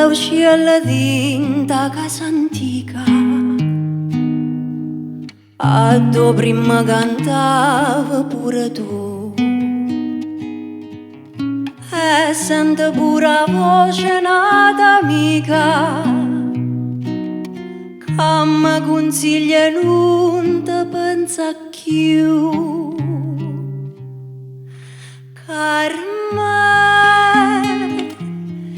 uscire da casa antica, a dove prima cantava pure tu, e sento pure la voce nata amica che mi consiglia non te pensa più. Carme,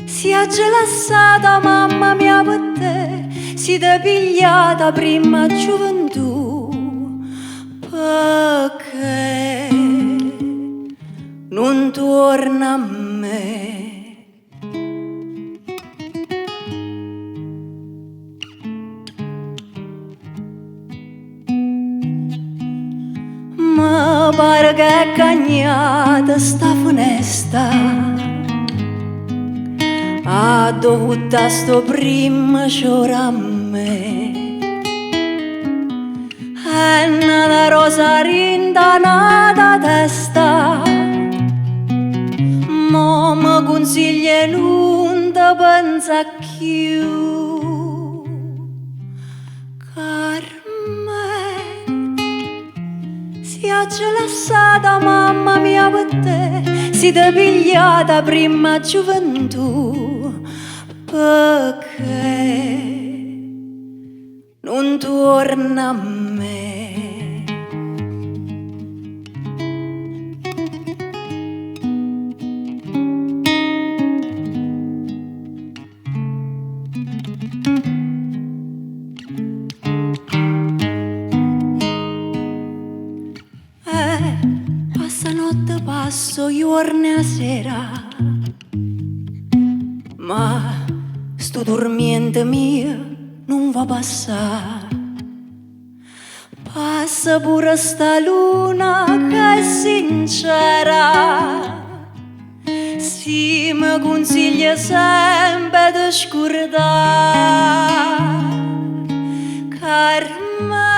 si è gelassata mamma mia per te, si t'è pigliata prima gioventù, perché non torna a me. Mi pare che è cagnata sta funesta, ha dovuto a sto primo c'ora a me. È una rosa rintanata testa, mo mi consiglia non te pensa più. Si è gelassata mamma mia per te, si t'è pigliata prima gioventù, perché non torna a me. Notte passo giorni a sera, ma sto dormiente mio non va passare. Passa pure sta luna che è sincera, si mi consiglia sempre di scordare. Carme,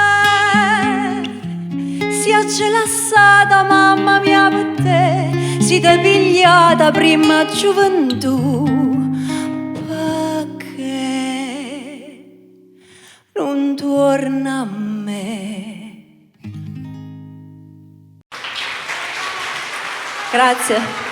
si è gelassata mamma mia per te, si t'è pigliata prima gioventù, perché non torna a me. Grazie.